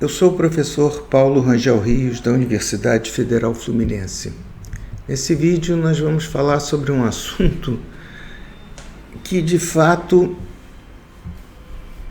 Eu sou o professor Paulo Rangel Rios, da Universidade Federal Fluminense. Nesse vídeo nós vamos falar sobre um assunto que, de fato,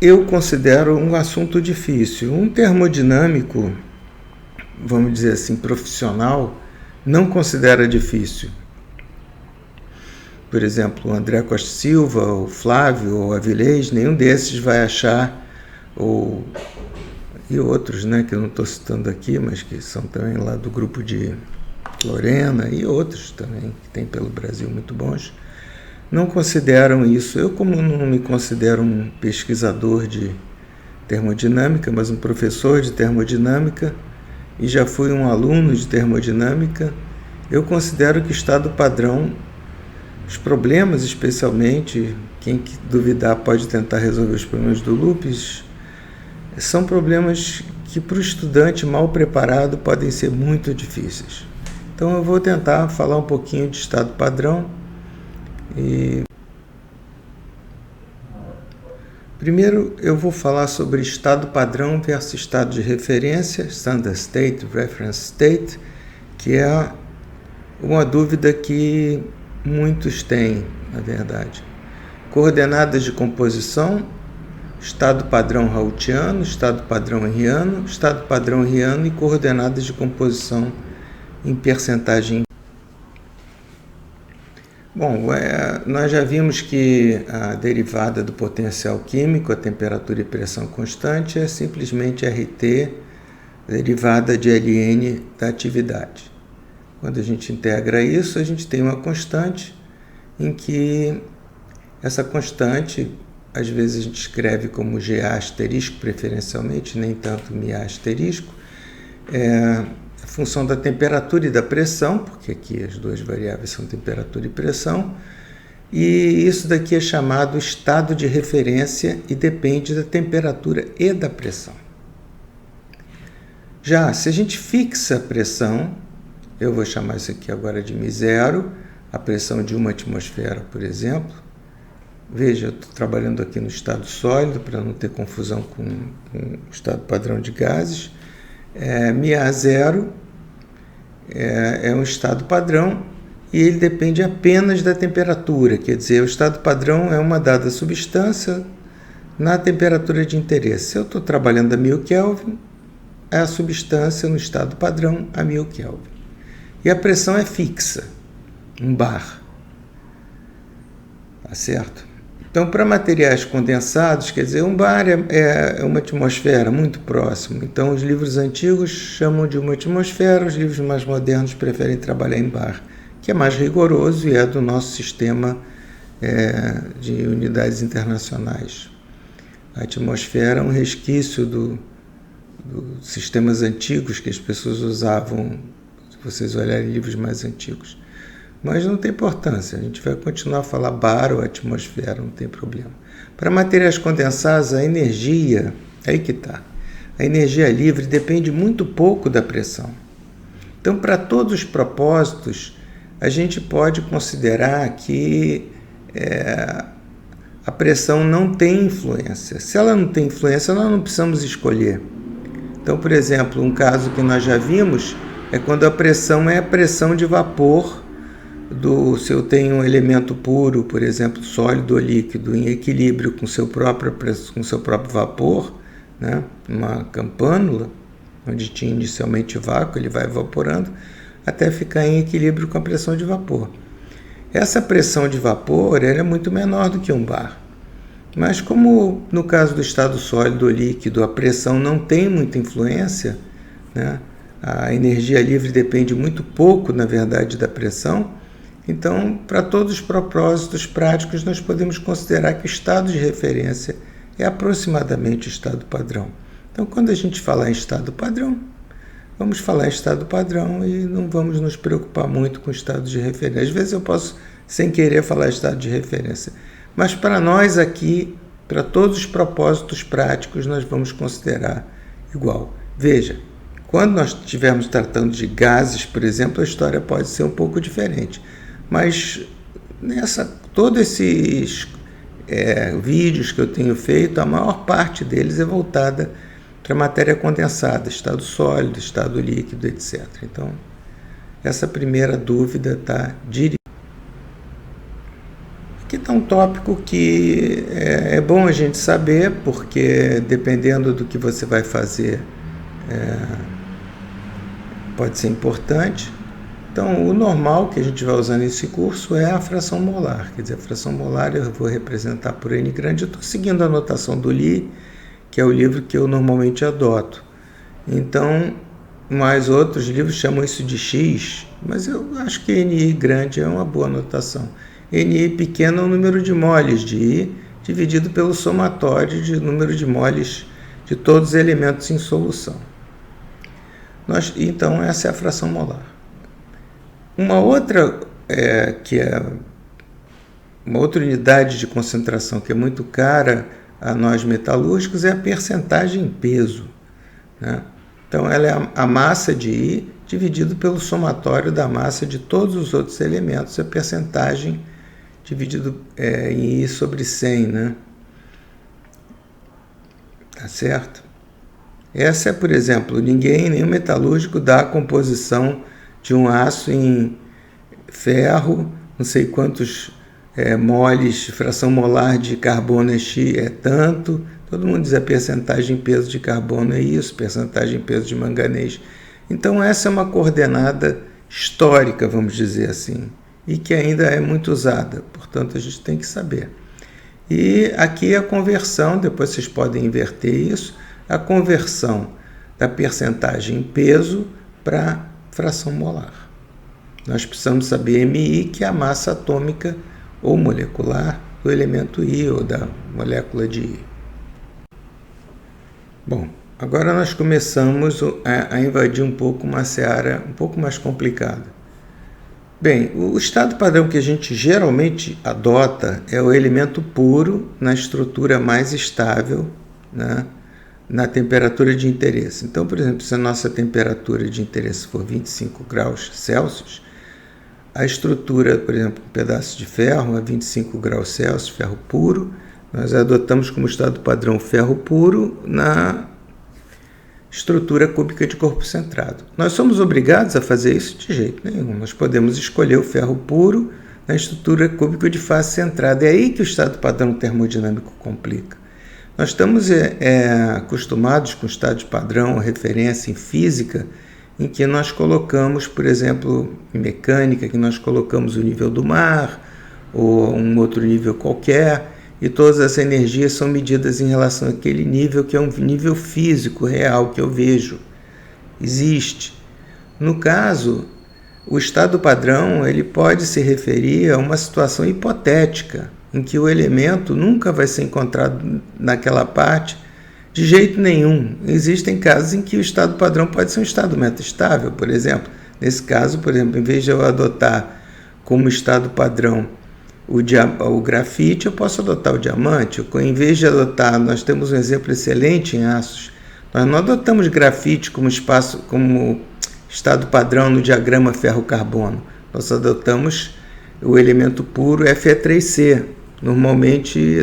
eu considero um assunto difícil. Um termodinâmico, vamos dizer assim, profissional, não considera difícil. Por exemplo, o André Costa Silva, o Flávio, ou Avilés, nenhum desses vai achar, e outros, né, que eu não estou citando aqui, mas que são também lá do grupo de Lorena e outros também, que tem pelo Brasil muito bons, não consideram isso. Eu, como não me considero um pesquisador de termodinâmica, mas um professor de termodinâmica, e já fui um aluno de termodinâmica, eu considero que o estado padrão, os problemas especialmente, quem duvidar pode tentar resolver os problemas do Lupes, são problemas que para o estudante mal preparado podem ser muito difíceis. Então eu vou tentar falar um pouquinho de estado padrão. Primeiro eu vou falar sobre estado padrão versus estado de referência, standard state, reference state, que é uma dúvida que muitos têm, na verdade. Coordenadas de composição, estado padrão Raoultiano, estado padrão Henriano, estado padrão Henriano e coordenadas de composição em percentagem. Bom, nós já vimos que a derivada do potencial químico, a temperatura e pressão constante, é simplesmente RT, derivada de Ln da atividade. Quando a gente integra isso, a gente tem uma constante em que essa constante, às vezes a gente escreve como GA asterisco preferencialmente, nem tanto MA asterisco, é a função da temperatura e da pressão, porque aqui as duas variáveis são temperatura e pressão, e isso daqui é chamado estado de referência e depende da temperatura e da pressão. Já, se a gente fixa a pressão, eu vou chamar isso aqui agora de μ0, a pressão de uma atmosfera, por exemplo. Veja, eu estou trabalhando aqui no estado sólido, para não ter confusão com o estado padrão de gases. μA0 é um estado padrão e ele depende apenas da temperatura, quer dizer, o estado padrão é uma dada substância na temperatura de interesse. Se eu estou trabalhando a 1000 Kelvin, é a substância no estado padrão a 1000 Kelvin. E a pressão é fixa, um bar. Tá certo? Então, para materiais condensados, quer dizer, um bar é uma atmosfera muito próximo. Então, os livros antigos chamam de uma atmosfera, os livros mais modernos preferem trabalhar em bar, que é mais rigoroso e é do nosso sistema de unidades internacionais. A atmosfera é um resquício dos sistemas antigos que as pessoas usavam, se vocês olharem livros mais antigos. Mas não tem importância, a gente vai continuar a falar bar ou atmosfera, não tem problema. Para materiais condensados, a energia, aí que está, a energia livre depende muito pouco da pressão. Então, para todos os propósitos, a gente pode considerar que a pressão não tem influência. Se ela não tem influência, nós não precisamos escolher. Então, por exemplo, um caso que nós já vimos é quando a pressão é a pressão de vapor se eu tenho um elemento puro, por exemplo, sólido ou líquido, em equilíbrio com seu próprio vapor, né? Uma campânula, onde tinha inicialmente vácuo, ele vai evaporando, até ficar em equilíbrio com a pressão de vapor. Essa pressão de vapor ela é muito menor do que um bar. Mas como no caso do estado sólido ou líquido, a pressão não tem muita influência, né? A energia livre depende muito pouco, na verdade, da pressão. Então, para todos os propósitos práticos, nós podemos considerar que o estado de referência é aproximadamente o estado padrão. Então, quando a gente falar em estado padrão, vamos falar em estado padrão e não vamos nos preocupar muito com o estado de referência. Às vezes eu posso, sem querer, falar estado de referência. Mas para nós aqui, para todos os propósitos práticos, nós vamos considerar igual. Veja, quando nós estivermos tratando de gases, por exemplo, a história pode ser um pouco diferente. Mas todos esses vídeos que eu tenho feito, a maior parte deles é voltada para matéria condensada, estado sólido, estado líquido, etc. Então, essa primeira dúvida está dirigida. Aqui está um tópico que é bom a gente saber, porque dependendo do que você vai fazer, pode ser importante. Então, o normal que a gente vai usar nesse curso é a fração molar. Quer dizer, a fração molar eu vou representar por N grande. Eu estou seguindo a notação do Lee, que é o livro que eu normalmente adoto. Então, mais outros livros chamam isso de X, mas eu acho que NI grande é uma boa notação. NI pequeno é o número de moles de I, dividido pelo somatório de número de moles de todos os elementos em solução. Então, essa é a fração molar. Uma outra, uma outra unidade de concentração que é muito cara a nós metalúrgicos é a percentagem em peso, né? Então, ela é a massa de I dividido pelo somatório da massa de todos os outros elementos, a percentagem dividido em I sobre 100, né? Tá certo? Essa é, por exemplo, nenhum metalúrgico dá a composição de um aço em ferro, não sei quantos moles, fração molar de carbono é tanto. Todo mundo diz a percentagem em peso de carbono é isso, percentagem em peso de manganês. Então, essa é uma coordenada histórica, vamos dizer assim, e que ainda é muito usada. Portanto, a gente tem que saber. E aqui a conversão, depois vocês podem inverter isso, a conversão da percentagem em peso para fração molar. Nós precisamos saber MI, que é a massa atômica ou molecular do elemento I ou da molécula de I. Bom, agora nós começamos a invadir um pouco uma seara um pouco mais complicada. Bem, o estado padrão que a gente geralmente adota é o elemento puro na estrutura mais estável, né, na temperatura de interesse. Então, por exemplo, se a nossa temperatura de interesse for 25 graus Celsius, a estrutura, por exemplo, um pedaço de ferro a 25 graus Celsius, ferro puro, nós adotamos como estado padrão ferro puro na estrutura cúbica de corpo centrado. Nós somos obrigados a fazer isso de jeito nenhum. Nós podemos escolher o ferro puro na estrutura cúbica de face centrada. É aí que o estado padrão termodinâmico complica. Nós estamos acostumados com estados padrão, referência em física, em que nós colocamos, por exemplo, em mecânica, que nós colocamos o nível do mar ou um outro nível qualquer, e todas as energias são medidas em relação àquele nível, que é um nível físico real que eu vejo. Existe. No caso, o estado padrão ele pode se referir a uma situação hipotética, em que o elemento nunca vai ser encontrado naquela parte de jeito nenhum. Existem casos em que o estado padrão pode ser um estado metaestável, por exemplo. Nesse caso, por exemplo, em vez de eu adotar como estado padrão o grafite, eu posso adotar o diamante. Em vez de adotar, nós temos um exemplo excelente em aços. Nós não adotamos grafite como estado padrão no diagrama ferro-carbono. Nós adotamos o elemento puro Fe3C. Normalmente,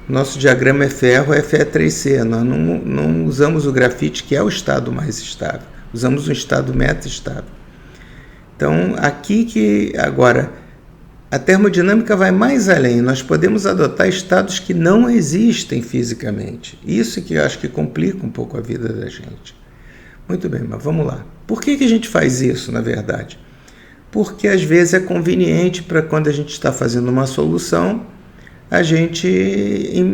nosso diagrama é ferro, é Fe3C. Nós não usamos o grafite, que é o estado mais estável. Usamos um estado meta-estável. Então, agora, a termodinâmica vai mais além. Nós podemos adotar estados que não existem fisicamente. Isso que eu acho que complica um pouco a vida da gente. Muito bem, mas vamos lá. Por que a gente faz isso, na verdade? Porque às vezes é conveniente para quando a gente está fazendo uma solução, a gente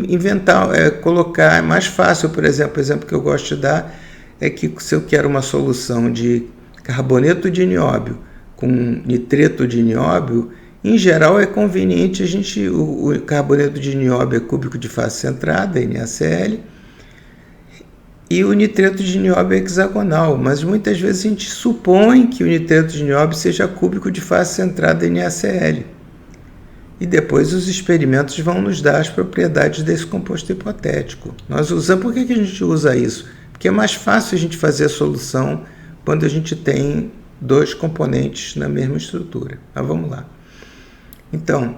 inventar, colocar, é mais fácil, por exemplo, o exemplo que eu gosto de dar é que se eu quero uma solução de carboneto de nióbio com nitreto de nióbio, em geral é conveniente o carboneto de nióbio é cúbico de face centrada, NaCl, e o nitreto de nióbio é hexagonal, mas muitas vezes a gente supõe que o nitreto de nióbio seja cúbico de face centrada NaCl. E depois os experimentos vão nos dar as propriedades desse composto hipotético. Por que a gente usa isso? Porque é mais fácil a gente fazer a solução quando a gente tem dois componentes na mesma estrutura. Mas vamos lá. Então,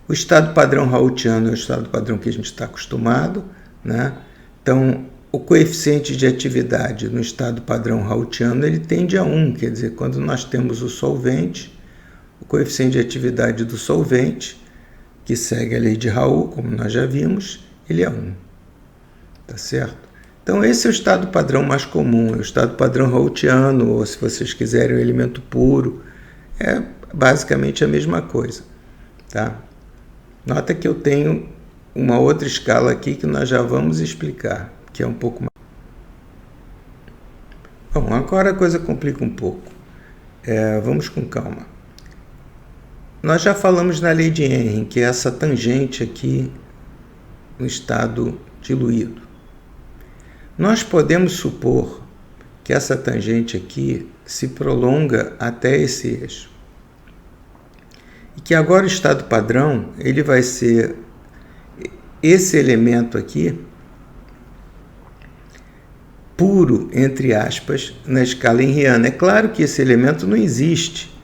o estado padrão Raoultiano é o estado padrão que a gente está acostumado, né? Então, o coeficiente de atividade no estado padrão Raoultiano ele tende a 1, quer dizer, quando nós temos o solvente, o coeficiente de atividade do solvente, que segue a lei de Raoult, como nós já vimos, ele é 1. Tá certo? Então esse é o estado padrão mais comum, é o estado padrão Raoultiano, ou se vocês quiserem o elemento puro, é basicamente a mesma coisa. Tá? Nota que eu tenho uma outra escala aqui que nós já vamos explicar, que é um pouco mais... Bom, agora a coisa complica um pouco. Vamos com calma. Nós já falamos na lei de Henry, que é essa tangente aqui no estado diluído. Nós podemos supor que essa tangente aqui se prolonga até esse eixo. E que agora o estado padrão ele vai ser esse elemento aqui, puro, entre aspas, na escala henriana. É claro que esse elemento não existe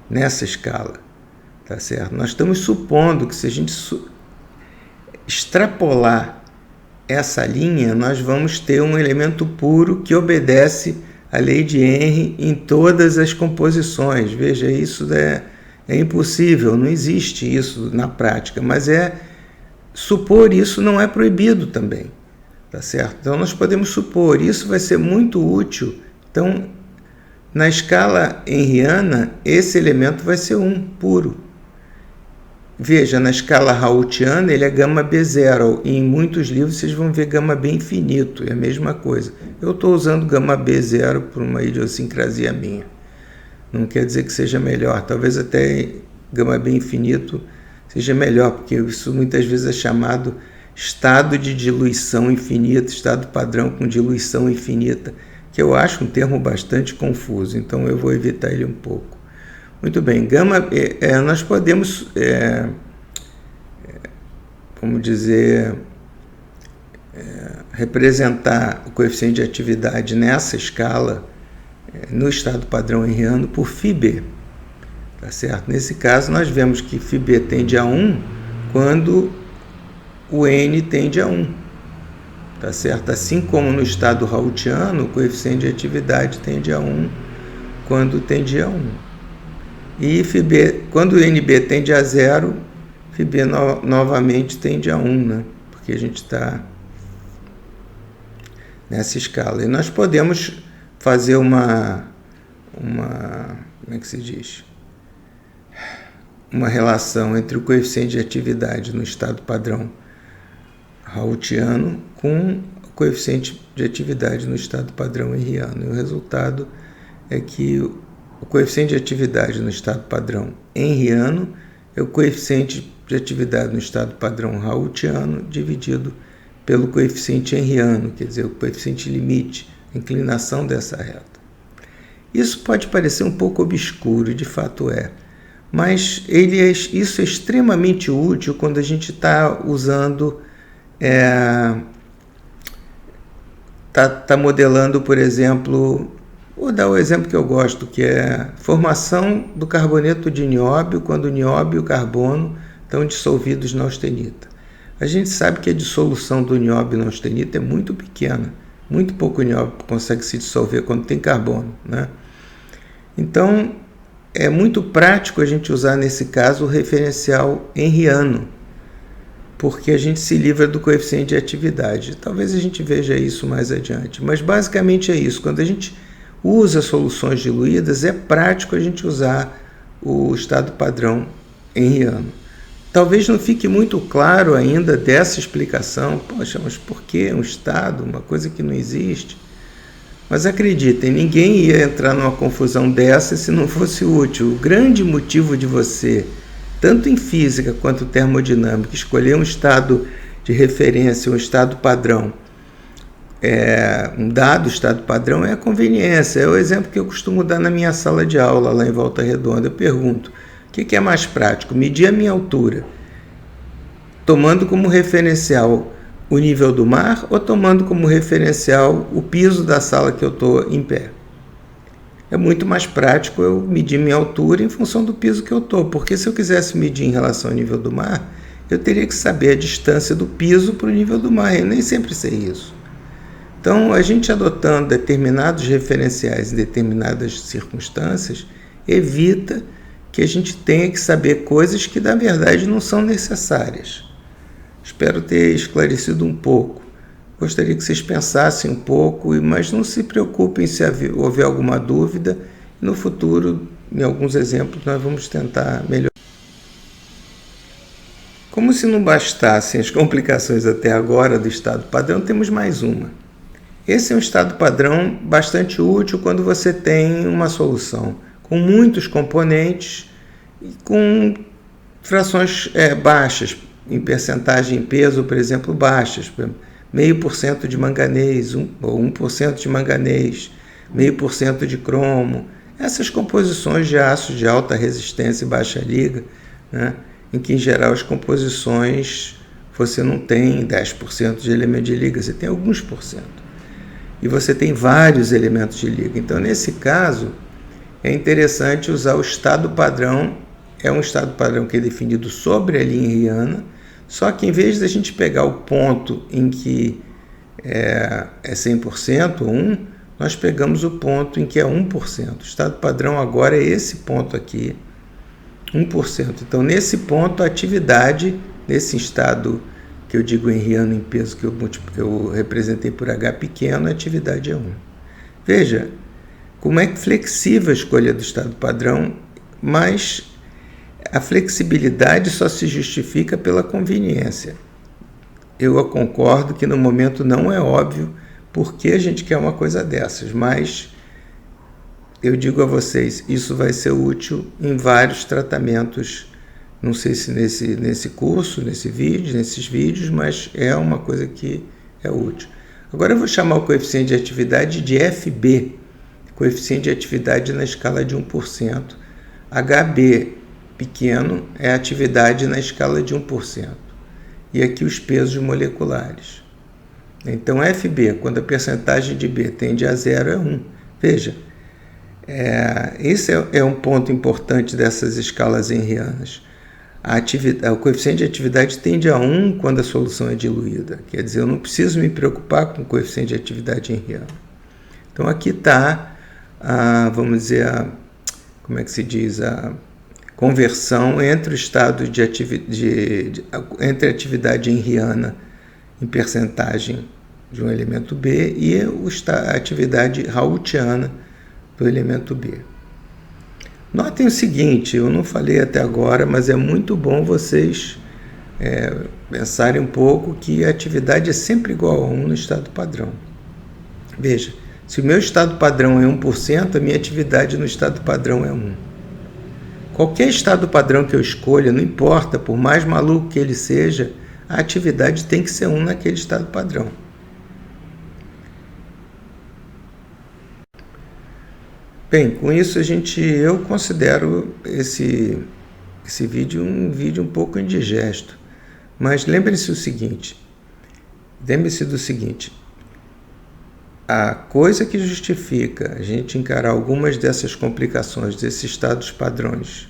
nessa escala. Tá certo? Nós estamos supondo que se a gente extrapolar essa linha, nós vamos ter um elemento puro que obedece à lei de Henry em todas as composições. Veja, isso é impossível, não existe isso na prática, mas supor isso não é proibido também. Tá certo? Então nós podemos supor, isso vai ser muito útil. Então, na escala henriana, esse elemento vai ser 1 puro. Veja, na escala Raoultiana ele é gama B0, e em muitos livros vocês vão ver gama B infinito, é a mesma coisa. Eu estou usando gama B0 por uma idiosincrasia minha. Não quer dizer que seja melhor, talvez até gama B infinito seja melhor, porque isso muitas vezes é chamado estado de diluição infinita, estado padrão com diluição infinita, que eu acho um termo bastante confuso, então eu vou evitar ele um pouco. Muito bem, nós podemos, vamos dizer, representar o coeficiente de atividade nessa escala, no estado padrão henriano, por φb. Tá certo? Nesse caso, nós vemos que φb tende a 1 quando o n tende a 1. Tá certo? Assim como no estado Raoultiano, o coeficiente de atividade tende a 1 quando tende a 1. E φb, quando o NB tende a 0, φb novamente tende a 1, né? Porque a gente está nessa escala. E nós podemos fazer como é que se diz? Uma relação entre o coeficiente de atividade no estado padrão Raoultiano com o coeficiente de atividade no estado padrão henriano. E o resultado é que o coeficiente de atividade no estado padrão henriano é o coeficiente de atividade no estado padrão Raoultiano dividido pelo coeficiente henriano, quer dizer, o coeficiente limite, a inclinação dessa reta. Isso pode parecer um pouco obscuro, de fato é, mas isso é extremamente útil quando a gente está usando, está modelando, por exemplo, vou dar o exemplo que eu gosto, que é a formação do carboneto de nióbio quando o nióbio e o carbono estão dissolvidos na austenita. A gente sabe que a dissolução do nióbio na austenita é muito pequena, muito pouco nióbio consegue se dissolver quando tem carbono, né? Então, é muito prático a gente usar nesse caso o referencial henriano, porque a gente se livra do coeficiente de atividade. Talvez a gente veja isso mais adiante, mas basicamente é isso. Quando a gente usa soluções diluídas, é prático a gente usar o estado padrão henriano. Talvez não fique muito claro ainda dessa explicação. Poxa, mas por que um estado, uma coisa que não existe? Mas acreditem, ninguém ia entrar numa confusão dessa se não fosse útil. O grande motivo de você, tanto em física quanto termodinâmica, escolher um estado de referência, um estado padrão, um dado estado padrão é a conveniência. É o exemplo que eu costumo dar na minha sala de aula lá em Volta Redonda. Eu pergunto, o que é mais prático? Medir a minha altura, tomando como referencial o nível do mar ou tomando como referencial o piso da sala que eu estou em pé? É muito mais prático eu medir minha altura em função do piso que eu estou, porque se eu quisesse medir em relação ao nível do mar, eu teria que saber a distância do piso para o nível do mar, eu nem sempre sei isso. Então, a gente adotando determinados referenciais em determinadas circunstâncias evita que a gente tenha que saber coisas que, na verdade, não são necessárias. Espero ter esclarecido um pouco. Gostaria que vocês pensassem um pouco, mas não se preocupem se houver alguma dúvida. No futuro, em alguns exemplos, nós vamos tentar melhorar. Como se não bastassem as complicações até agora do estado padrão, temos mais uma. Esse é um estado padrão bastante útil quando você tem uma solução com muitos componentes e com frações baixas, em percentagem em peso, por exemplo, baixas, 0,5% de manganês, ou 1% de manganês, 0,5% de cromo. Essas composições de aços de alta resistência e baixa liga, né, em que, em geral, as composições você não tem 10% de elemento de liga, você tem alguns porcento. E você tem vários elementos de liga. Então, nesse caso, é interessante usar o estado padrão. É um estado padrão que é definido sobre a linha Riana, só que em vez de a gente pegar o ponto em que é 100%, 1, nós pegamos o ponto em que é 1%. O estado padrão agora é esse ponto aqui, 1%. Então, nesse ponto, a atividade, nesse estado que eu digo em Riana em peso, que eu representei por H pequeno, a atividade é 1. Veja como é flexível a escolha do estado padrão, mas a flexibilidade só se justifica pela conveniência. Eu concordo que no momento não é óbvio por que a gente quer uma coisa dessas, mas eu digo a vocês, isso vai ser útil em vários tratamentos. Não sei se nesse curso, nesses vídeos, mas é uma coisa que é útil. Agora eu vou chamar o coeficiente de atividade de FB, coeficiente de atividade na escala de 1%. HB pequeno é atividade na escala de 1%. E aqui os pesos moleculares. Então FB, quando a percentagem de B tende a 0, é 1. Veja, esse é um ponto importante dessas escalas henrianas. O coeficiente de atividade tende a 1 quando a solução é diluída. Quer dizer, eu não preciso me preocupar com o coeficiente de atividade henriano. Então, aqui está, vamos dizer, como é que se diz, a conversão entre o estado entre a atividade henriana em percentagem de um elemento B e a atividade raoultiana do elemento B. Notem o seguinte, eu não falei até agora, mas é muito bom vocês pensarem um pouco que a atividade é sempre igual a 1 no estado padrão. Veja, se o meu estado padrão é 1%, a minha atividade no estado padrão é 1. Qualquer estado padrão que eu escolha, não importa, por mais maluco que ele seja, a atividade tem que ser 1 naquele estado padrão. Bem, com isso eu considero esse vídeo um pouco indigesto. Mas lembre-se do seguinte, a coisa que justifica a gente encarar algumas dessas complicações, desses estados padrões,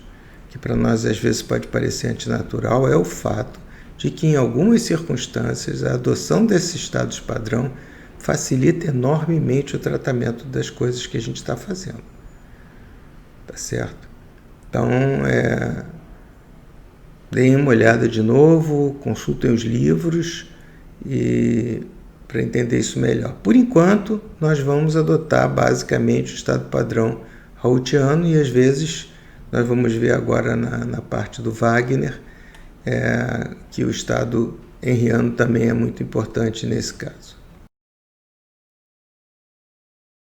que para nós às vezes pode parecer antinatural, é o fato de que em algumas circunstâncias a adoção desses estados padrão facilita enormemente o tratamento das coisas que a gente está fazendo. Tá certo? Então, deem uma olhada de novo, consultem os livros para entender isso melhor. Por enquanto, nós vamos adotar basicamente o estado padrão raoultiano e às vezes nós vamos ver agora na parte do Wagner que o estado henriano também é muito importante nesse caso.